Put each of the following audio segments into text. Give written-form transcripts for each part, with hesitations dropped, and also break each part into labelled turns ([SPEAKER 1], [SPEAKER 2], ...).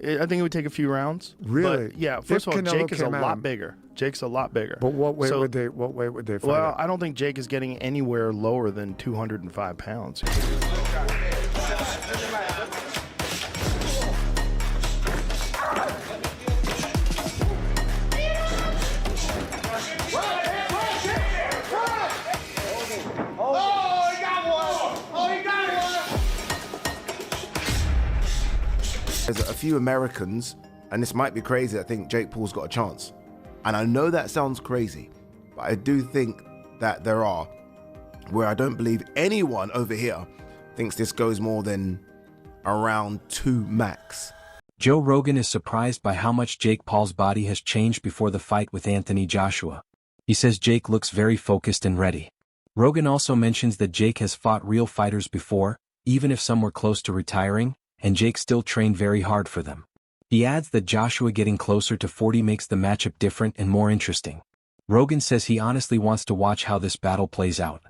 [SPEAKER 1] I think it would take a few rounds.
[SPEAKER 2] Really?
[SPEAKER 1] But yeah. First of all, Jake is a lot bigger. Jake's a lot bigger.
[SPEAKER 2] But what weight would they fight
[SPEAKER 1] Well,
[SPEAKER 2] at?
[SPEAKER 1] I don't think Jake is getting anywhere lower than 205 pounds.
[SPEAKER 3] There's a few Americans, and this might be crazy, I think Jake Paul's got a chance. And I know that sounds crazy, but I do think that there are, where I don't believe anyone over here thinks this goes more than around 2 max.
[SPEAKER 4] Joe Rogan is surprised by how much Jake Paul's body has changed before the fight with Anthony Joshua. He says Jake looks very focused and ready. Rogan also mentions that Jake has fought real fighters before, even if some were close to retiring, and Jake still trained very hard for them. He adds that Joshua getting closer to 40 makes the matchup different and more interesting. Rogan says he honestly wants to watch how this battle plays out.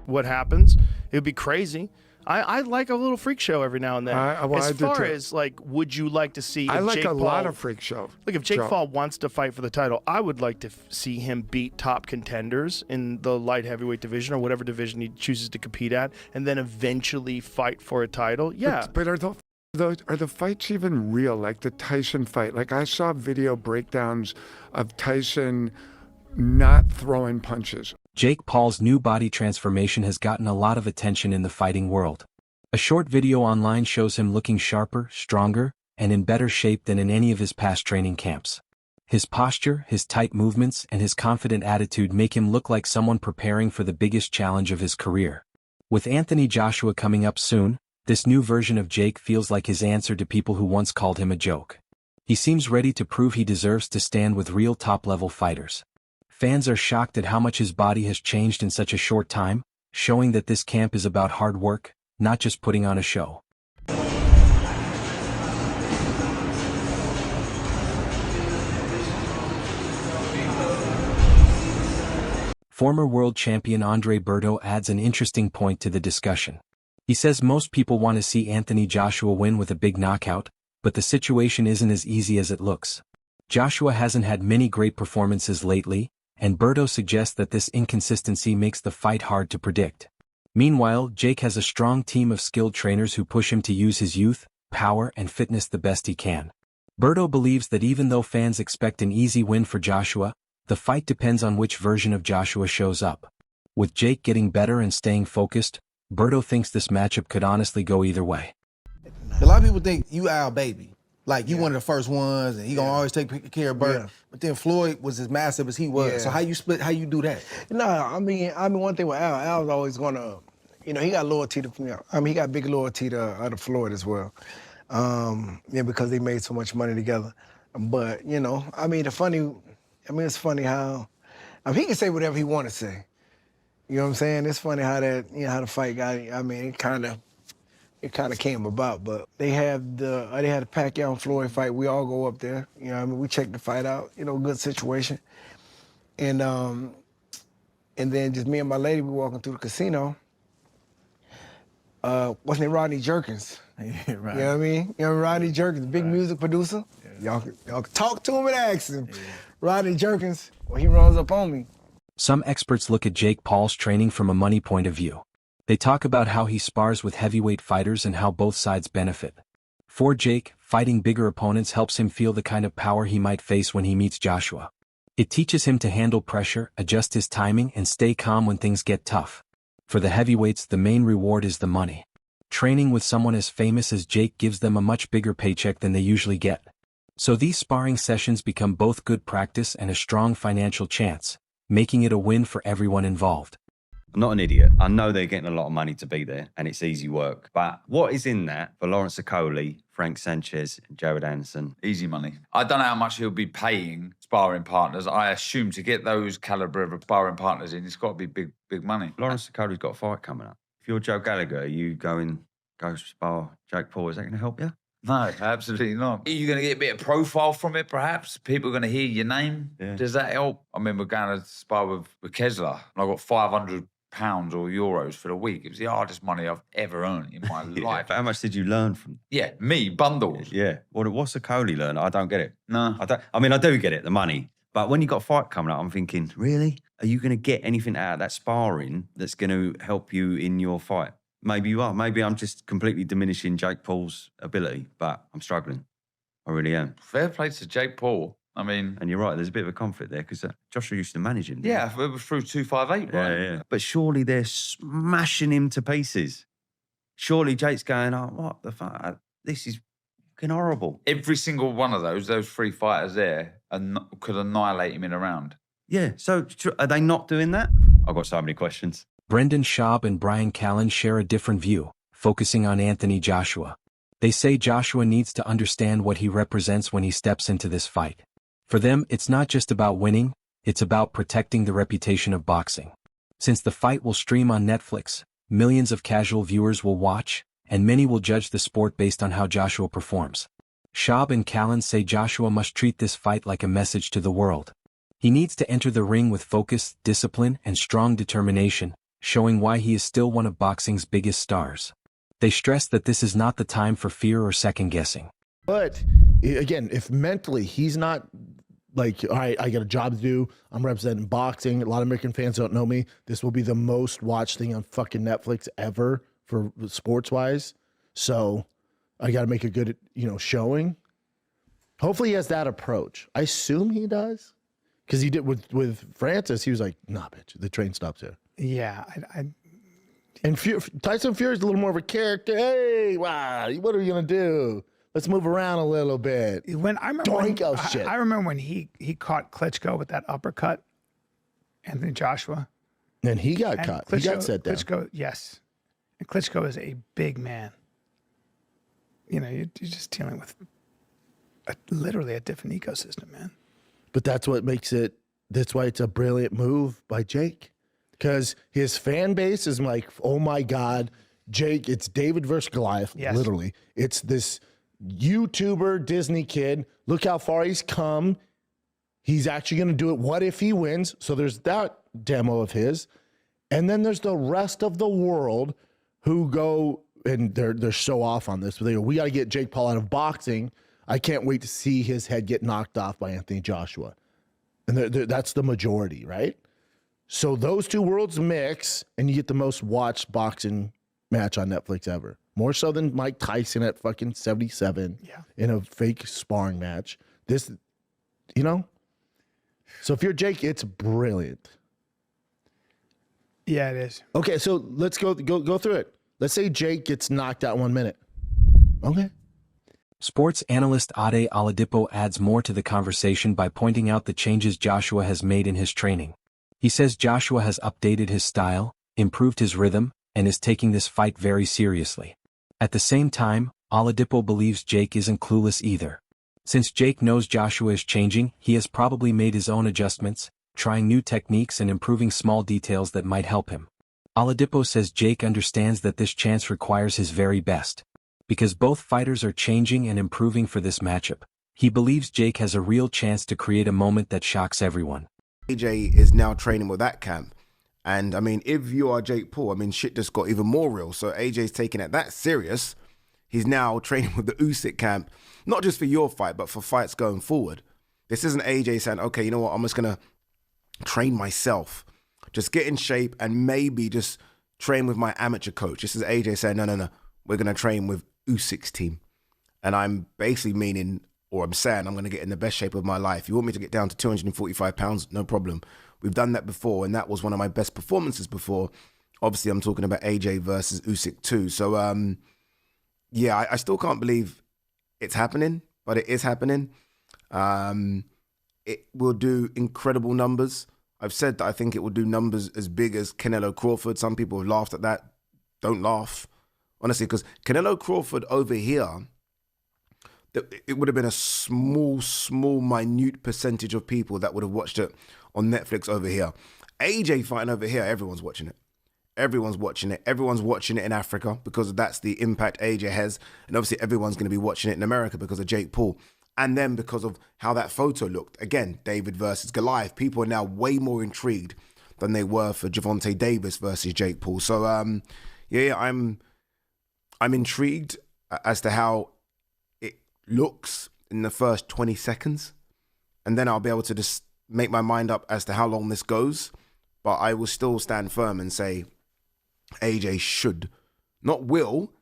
[SPEAKER 1] What happens? It would be crazy. I like a little freak show every now and then. As far as, like, would you like to see...
[SPEAKER 2] I like
[SPEAKER 1] Jake
[SPEAKER 2] a
[SPEAKER 1] Paul,
[SPEAKER 2] lot of freak show.
[SPEAKER 1] Look, if Jake Paul wants to fight for the title, I would like to see him beat top contenders in the light heavyweight division or whatever division he chooses to compete at, and then eventually fight for a title. Yeah.
[SPEAKER 2] But are the fights even real? Like the Tyson fight? Like I saw video breakdowns of Tyson not throwing punches.
[SPEAKER 4] Jake Paul's new body transformation has gotten a lot of attention in the fighting world. A short video online shows him looking sharper, stronger, and in better shape than in any of his past training camps. His posture, his tight movements, and his confident attitude make him look like someone preparing for the biggest challenge of his career. With Anthony Joshua coming up soon, this new version of Jake feels like his answer to people who once called him a joke. He seems ready to prove he deserves to stand with real top-level fighters. Fans are shocked at how much his body has changed in such a short time, showing that this camp is about hard work, not just putting on a show. Former world champion Andre Berto adds an interesting point to the discussion. He says most people want to see Anthony Joshua win with a big knockout, but the situation isn't as easy as it looks. Joshua hasn't had many great performances lately, and Berto suggests that this inconsistency makes the fight hard to predict. Meanwhile, Jake has a strong team of skilled trainers who push him to use his youth, power, and fitness the best he can. Berto believes that even though fans expect an easy win for Joshua, the fight depends on which version of Joshua shows up. With Jake getting better and staying focused, Berto thinks this matchup could honestly go either way.
[SPEAKER 5] A lot of people think you our baby. Like, you one of the first ones, and he gonna always take care of Bert. But then Floyd was as massive as he was. So how you split, how you do that?
[SPEAKER 6] No, I mean, one thing with Al's always gonna, he got loyalty to, he got big loyalty to Floyd as well. Because they made so much money together. But, it's funny how, he can say whatever he wanna say. You know what I'm saying? It's funny how that, how the fight got, it kind of came about, but they had the Pacquiao and Floyd fight. We all go up there, we check the fight out, good situation. And then just me and my lady, we walking through the casino. What's his name? Rodney Jerkins.
[SPEAKER 7] Right.
[SPEAKER 6] You know what I mean? Rodney Jerkins, big music producer. Yeah. Y'all can talk to him and ask him. Yeah. Rodney Jerkins, well, he runs up on me.
[SPEAKER 4] Some experts look at Jake Paul's training from a money point of view. They talk about how he spars with heavyweight fighters and how both sides benefit. For Jake, fighting bigger opponents helps him feel the kind of power he might face when he meets Joshua. It teaches him to handle pressure, adjust his timing, and stay calm when things get tough. For the heavyweights, the main reward is the money. Training with someone as famous as Jake gives them a much bigger paycheck than they usually get. So these sparring sessions become both good practice and a strong financial chance, making it a win for everyone involved.
[SPEAKER 8] I'm not an idiot. I know they're getting a lot of money to be there, and it's easy work. But what is in that for Lawrence Okoli, Frank Sanchez, and Jared Anderson?
[SPEAKER 7] Easy money. I don't know how much he'll be paying sparring partners. I assume to get those caliber of sparring partners in, it's got to be big money.
[SPEAKER 8] Lawrence Okoli's got a fight coming up. If you're Joe Gallagher, you go spar Jake Paul, is that going to help you?
[SPEAKER 7] No, absolutely not. Are you going to get a bit of profile from it, perhaps? People are going to hear your name? Yeah. Does that help? I remember going to spar with Kessler, and I got 500 pounds or euros for the week. It was the hardest money I've ever earned in my
[SPEAKER 8] Yeah,
[SPEAKER 7] life.
[SPEAKER 8] but how much did you learn from?
[SPEAKER 7] Yeah, me, bundles.
[SPEAKER 8] Yeah. What's a Coley learn? I don't get it.
[SPEAKER 7] No.
[SPEAKER 8] I mean, I do get it, the money. But when you got a fight coming up, I'm thinking, really? Are you going to get anything out of that sparring that's going to help you in your fight? Maybe you are. Maybe I'm just completely diminishing Jake Paul's ability, but I'm struggling. I really am.
[SPEAKER 7] Fair play to Jake Paul. I mean...
[SPEAKER 8] And you're right, there's a bit of a conflict there because Joshua used to manage him.
[SPEAKER 7] Yeah, it was through 258, right?
[SPEAKER 8] Yeah. But surely they're smashing him to pieces. Surely Jake's going, oh, what the fuck? This is fucking horrible.
[SPEAKER 7] Every single one of those 3 fighters there could annihilate him in a round.
[SPEAKER 8] Yeah, so are they not doing that? I've got so many questions.
[SPEAKER 4] Brendan Schaub and Brian Callen share a different view, focusing on Anthony Joshua. They say Joshua needs to understand what he represents when he steps into this fight. For them, it's not just about winning, it's about protecting the reputation of boxing. Since the fight will stream on Netflix, millions of casual viewers will watch, and many will judge the sport based on how Joshua performs. Schaub and Callen say Joshua must treat this fight like a message to the world. He needs to enter the ring with focus, discipline, and strong determination, showing why he is still one of boxing's biggest stars. They stress that this is not the time for fear or second-guessing.
[SPEAKER 9] But, again, if mentally he's not like, all right, I got a job to do, I'm representing boxing, a lot of American fans don't know me, this will be the most watched thing on fucking Netflix ever for sports-wise, so I got to make a good, showing. Hopefully he has that approach. I assume he does, because he did with Francis, he was like, nah, bitch, the train stops here.
[SPEAKER 6] Yeah,
[SPEAKER 9] And Tyson Fury's a little more of a character. Hey, wow, what are we gonna do? Let's move around a little bit.
[SPEAKER 10] I remember when he caught Klitschko with that uppercut, Anthony Joshua.
[SPEAKER 9] And he got caught. He got set down.
[SPEAKER 10] Klitschko, yes. And Klitschko is a big man. You're just dealing with literally a different ecosystem, man.
[SPEAKER 9] But that's what makes it, that's why it's a brilliant move by Jake. Because his fan base is like, oh my God, Jake, it's David versus Goliath, literally. It's this YouTuber Disney kid. Look how far he's come. He's actually going to do it. What if he wins? So there's that demo of his. And then there's the rest of the world who go, and they're so off on this, but they go, we got to get Jake Paul out of boxing. I can't wait to see his head get knocked off by Anthony Joshua. And that's the majority, right? So those two worlds mix, and you get the most watched boxing match on Netflix ever. More so than Mike Tyson at fucking 77 in a fake sparring match. This, So if you're Jake, it's brilliant.
[SPEAKER 10] Yeah, it is.
[SPEAKER 9] Okay, so let's go through it. Let's say Jake gets knocked out 1 minute. Okay.
[SPEAKER 4] Sports analyst Ade Oladipo adds more to the conversation by pointing out the changes Joshua has made in his training. He says Joshua has updated his style, improved his rhythm, and is taking this fight very seriously. At the same time, Oladipo believes Jake isn't clueless either. Since Jake knows Joshua is changing, he has probably made his own adjustments, trying new techniques and improving small details that might help him. Oladipo says Jake understands that this chance requires his very best. Because both fighters are changing and improving for this matchup, he believes Jake has a real chance to create a moment that shocks everyone.
[SPEAKER 3] AJ is now training with that camp. And I mean, if you are Jake Paul, I mean, shit just got even more real. So AJ's taking it that serious. He's now training with the Usyk camp, not just for your fight, but for fights going forward. This isn't AJ saying, okay, you know what, I'm just going to train myself. Just get in shape and maybe just train with my amateur coach. This is AJ saying, no, we're going to train with Usyk's team. And I'm basically meaning, or I'm saying, I'm going to get in the best shape of my life. You want me to get down to 245 pounds? No problem. We've done that before, and that was one of my best performances before. Obviously, I'm talking about AJ versus Usyk too. So, I still can't believe it's happening, but it is happening. It will do incredible numbers. I've said that I think it will do numbers as big as Canelo Crawford. Some people have laughed at that. Don't laugh. Honestly, because Canelo Crawford over here, it would have been a small, minute percentage of people that would have watched it on Netflix over here. AJ fighting over here, everyone's watching it. Everyone's watching it. Everyone's watching it in Africa because that's the impact AJ has. And obviously everyone's going to be watching it in America because of Jake Paul. And then because of how that photo looked. Again, David versus Goliath. People are now way more intrigued than they were for Gervonta Davis versus Jake Paul. So I'm intrigued as to how it looks in the first 20 seconds, and then I'll be able to just make my mind up as to how long this goes. But I will still stand firm and say AJ should, not will,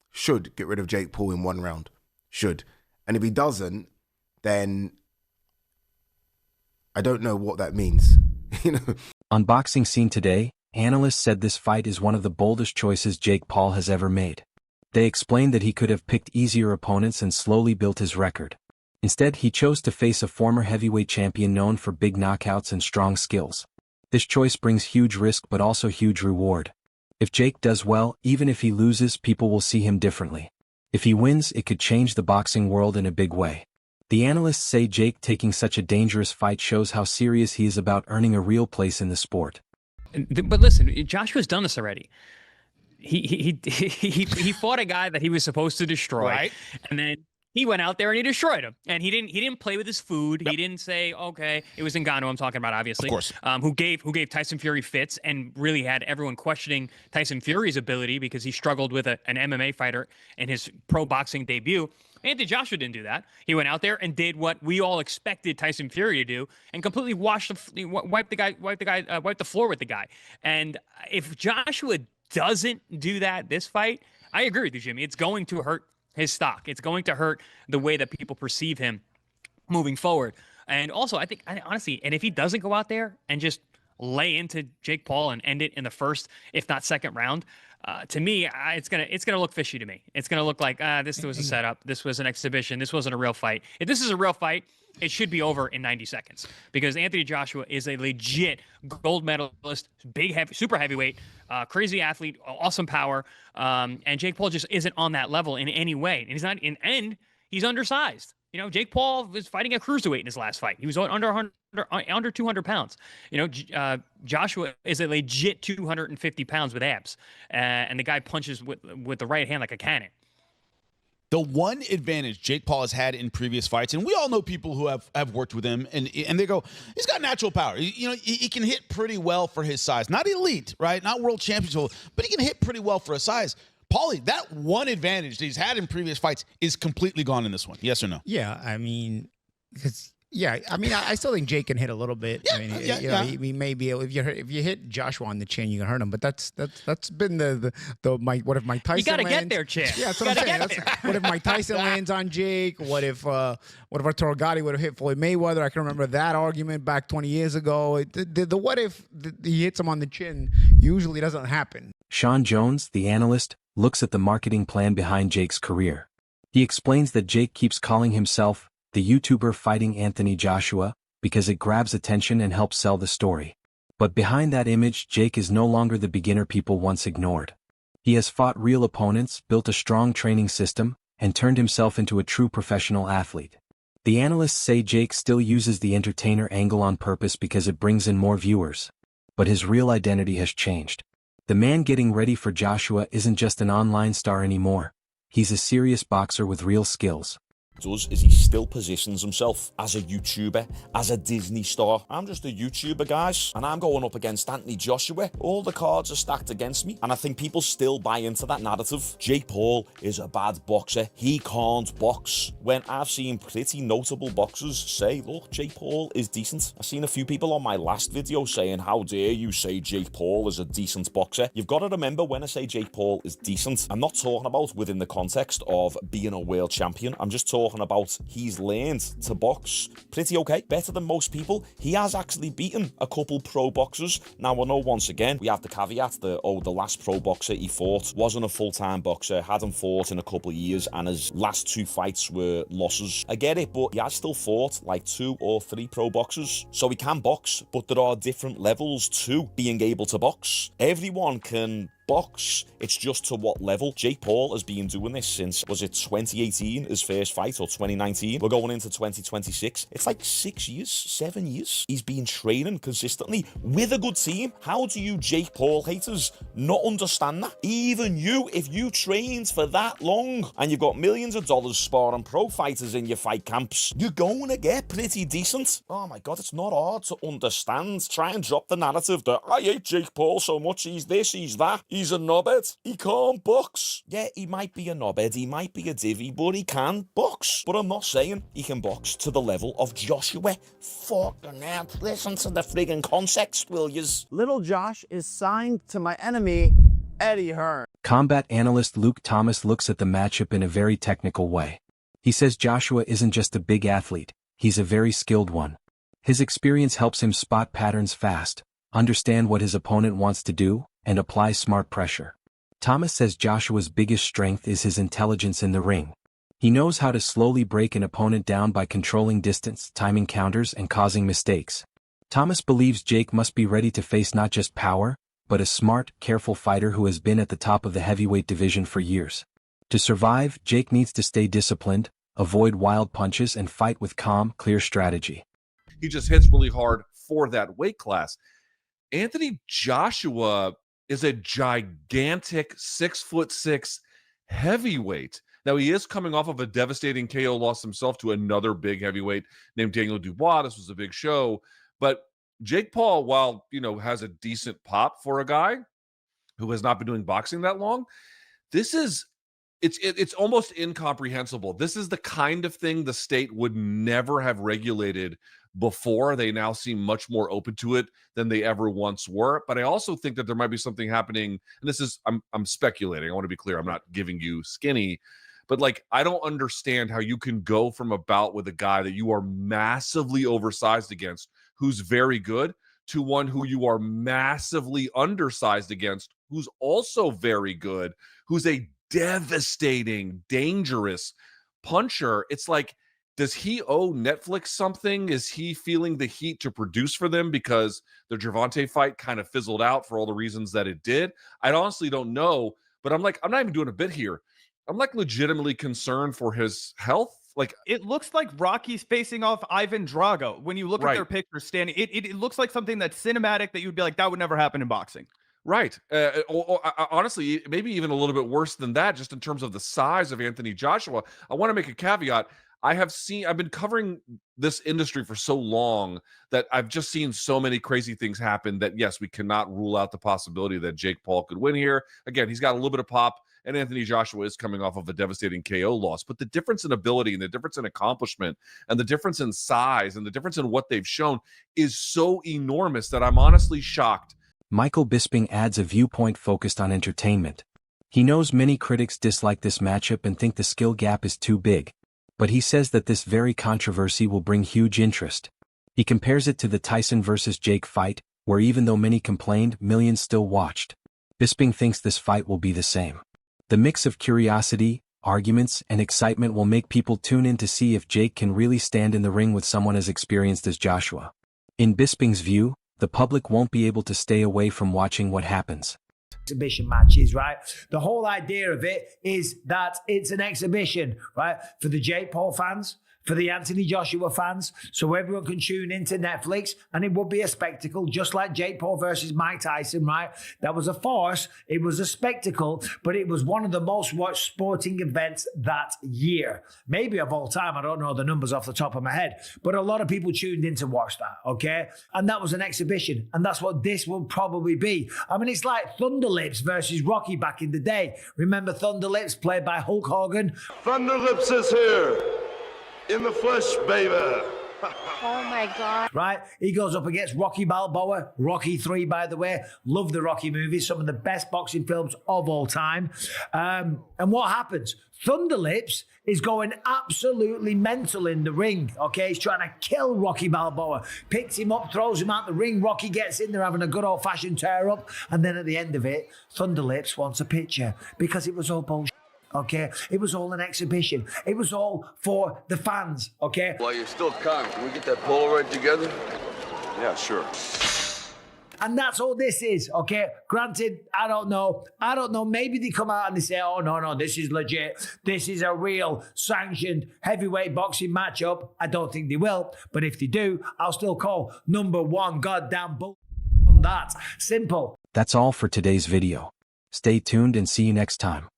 [SPEAKER 3] should get rid of Jake Paul in one round. Should. And if he doesn't, then I don't know what that means.
[SPEAKER 4] On Boxing Scene today, analysts said this fight is one of the boldest choices Jake Paul has ever made. They explained that he could have picked easier opponents and slowly built his record. Instead, he chose to face a former heavyweight champion known for big knockouts and strong skills. This choice brings huge risk but also huge reward. If Jake does well, even if he loses, people will see him differently. If he wins, it could change the boxing world in a big way. The analysts say Jake taking such a dangerous fight shows how serious he is about earning a real place in the sport.
[SPEAKER 11] But listen, Joshua's done this already. He fought a guy that he was supposed to destroy, right? And then he went out there and he destroyed him. And he didn't play with his food. Yep. He didn't say, okay, it was Ngannou I'm talking about, obviously. Of course. Who gave Tyson Fury fits and really had everyone questioning Tyson Fury's ability because he struggled with an MMA fighter in his pro boxing debut. Anthony Joshua didn't do that. He went out there and did what we all expected Tyson Fury to do and completely wiped the floor with the guy. And if Joshua doesn't do that this fight, I agree with you, Jimmy. It's going to hurt his stock. It's going to hurt the way that people perceive him moving forward. And also, I think, honestly, and if he doesn't go out there and just lay into Jake Paul and end it in the first, if not second round, to me, it's gonna look fishy to me. It's gonna look like this was a setup. This was an exhibition. This wasn't a real fight. If this is a real fight, it should be over in 90 seconds because Anthony Joshua is a legit gold medalist, super heavyweight, crazy athlete, awesome power, and Jake Paul just isn't on that level in any way. And he's not and he's undersized. You know, Jake Paul was fighting a cruiserweight in his last fight. He was under 200 pounds. You know, Joshua is a legit 250 pounds with abs, and the guy punches with the right hand like a cannon.
[SPEAKER 12] The one advantage Jake Paul has had in previous fights, and we all know people who have worked with him, and they go, he's got natural power. He can hit pretty well for his size. Not elite, right? Not world champion, but he can hit pretty well for his size. Paulie, that one advantage that he's had in previous fights is completely gone in this one. Yes or no?
[SPEAKER 13] Yeah, I mean, I still think Jake can hit a little bit.
[SPEAKER 12] Yeah,
[SPEAKER 13] he may be able, if you hit Joshua on the chin, you can hurt him. But that's been what if Mike Tyson?
[SPEAKER 11] You gotta get there, Chad.
[SPEAKER 13] Yeah, that's what I'm saying. What if Mike Tyson lands on Jake? What if Arturo Gatti would have hit Floyd Mayweather? I can remember that argument back 20 years ago. The what if he hits him on the chin usually doesn't happen.
[SPEAKER 4] Sean Jones, the analyst, looks at the marketing plan behind Jake's career. He explains that Jake keeps calling himself the YouTuber fighting Anthony Joshua because it grabs attention and helps sell the story. But behind that image, Jake is no longer the beginner people once ignored. He has fought real opponents, built a strong training system, and turned himself into a true professional athlete. The analysts say Jake still uses the entertainer angle on purpose because it brings in more viewers. But his real identity has changed. The man getting ready for Joshua isn't just an online star anymore. He's a serious boxer with real skills.
[SPEAKER 14] Does is he still positions himself as a YouTuber, as a Disney star. I'm just a YouTuber, guys, and I'm going up against Anthony Joshua. All the cards are stacked against me, and I think people still buy into that narrative. Jake Paul is a bad boxer. He can't box. When I've seen pretty notable boxers say, look, Jake Paul is decent. I've seen a few people on my last video saying, how dare you say Jake Paul is a decent boxer. You've got to remember, when I say Jake Paul is decent, I'm not talking about within the context of being a world champion. I'm just talking about he's learned to box pretty okay, better than most people. He has actually beaten a couple pro boxers. Now, I know once again we have the caveat that the last pro boxer he fought wasn't a full-time boxer, hadn't fought in a couple of years, and his last two fights were losses. I get it, but he has still fought like 2 or 3 pro boxers, so he can box, but there are different levels to being able to box. Everyone can box. It's just to what level. Jake Paul has been doing this since, was it 2018, his first fight, or 2019? We're going into 2026. It's like 6 years, 7 years. He's been training consistently with a good team. How do you Jake Paul haters not understand that? Even you, if you trained for that long and you've got millions of dollars sparring pro fighters in your fight camps, you're going to get pretty decent. Oh my God, it's not hard to understand. Try and drop the narrative that I hate Jake Paul so much, he's this, he's that, he's a knobhead, he can't box. Yeah, he might be a knobhead, he might be a divvy, but he can box. But I'm not saying he can box to the level of Joshua. Fucking hell, listen to the friggin' context, will yous?
[SPEAKER 15] Little Josh is signed to my enemy, Eddie Hearn.
[SPEAKER 4] Combat analyst Luke Thomas looks at the matchup in a very technical way. He says Joshua isn't just a big athlete, he's a very skilled one. His experience helps him spot patterns fast, understand what his opponent wants to do, and apply smart pressure. Thomas says Joshua's biggest strength is his intelligence in the ring. He knows how to slowly break an opponent down by controlling distance, timing counters, and causing mistakes. Thomas believes Jake must be ready to face not just power, but a smart, careful fighter who has been at the top of the heavyweight division for years. To survive, Jake needs to stay disciplined, avoid wild punches, and fight with calm, clear strategy.
[SPEAKER 16] He just hits really hard for that weight class. Anthony Joshua is a gigantic 6'6" heavyweight. Now, he is coming off of a devastating KO loss himself to another big heavyweight named Daniel Dubois. This was a big show. But Jake Paul, while, has a decent pop for a guy who has not been doing boxing that long, it's almost incomprehensible. This is the kind of thing the state would never have regulated before. They now seem much more open to it than they ever once were. But I also think that there might be something happening, and this is, I'm speculating. I want to be clear. I'm not giving you skinny, but I don't understand how you can go from a bout with a guy that you are massively oversized against, who's very good, to one who you are massively undersized against, who's also very good, who's a devastating, dangerous puncher. It's like, does he owe Netflix something? Is he feeling the heat to produce for them because the Gervonta fight kind of fizzled out for all the reasons that it did? I honestly don't know, but I'm not even doing a bit here. I'm legitimately concerned for his health.
[SPEAKER 17] It looks like Rocky's facing off Ivan Drago. When you look at their pictures standing, it looks like something that's cinematic that you'd be like, that would never happen in boxing.
[SPEAKER 16] Right. Honestly, maybe even a little bit worse than that, just in terms of the size of Anthony Joshua. I want to make a caveat. I've been covering this industry for so long that I've just seen so many crazy things happen that, yes, we cannot rule out the possibility that Jake Paul could win here. Again, he's got a little bit of pop, and Anthony Joshua is coming off of a devastating KO loss. But the difference in ability and the difference in accomplishment and the difference in size and the difference in what they've shown is so enormous that I'm honestly shocked.
[SPEAKER 4] Michael Bisping adds a viewpoint focused on entertainment. He knows many critics dislike this matchup and think the skill gap is too big, but he says that this very controversy will bring huge interest. He compares it to the Tyson versus Jake fight, where even though many complained, millions still watched. Bisping thinks this fight will be the same. The mix of curiosity, arguments, and excitement will make people tune in to see if Jake can really stand in the ring with someone as experienced as Joshua. In Bisping's view, the public won't be able to stay away from watching what happens.
[SPEAKER 18] Exhibition matches, right? The whole idea of it is that it's an exhibition, right? For the Jake Paul fans, for the Anthony Joshua fans, so everyone can tune into Netflix and it will be a spectacle, just like Jake Paul versus Mike Tyson, right? That was a farce, it was a spectacle, but it was one of the most watched sporting events that year. Maybe of all time, I don't know the numbers off the top of my head, but a lot of people tuned in to watch that, okay? And that was an exhibition, and that's what this will probably be. I mean, it's like Thunder Lips versus Rocky back in the day. Remember Thunder Lips, played by Hulk Hogan?
[SPEAKER 19] Thunder Lips is here. In the flesh, baby.
[SPEAKER 18] Oh my God. Right? He goes up against Rocky Balboa. Rocky 3, by the way. Love the Rocky movies. Some of the best boxing films of all time. And what happens? Thunder Lips is going absolutely mental in the ring. Okay? He's trying to kill Rocky Balboa. Picks him up, throws him out the ring. Rocky gets in there having a good old-fashioned tear-up. And then at the end of it, Thunder Lips wants a picture because it was all bullshit. Okay, it was all an exhibition. It was all for the fans, okay?
[SPEAKER 19] While you're still calm, can we get that Polaroid together? Yeah, sure.
[SPEAKER 18] And that's all this is, okay? Granted, I don't know. Maybe they come out and they say, oh, no, this is legit. This is a real sanctioned heavyweight boxing matchup. I don't think they will. But if they do, I'll still call #1 goddamn bull on that. Simple.
[SPEAKER 4] That's all for today's video. Stay tuned and see you next time.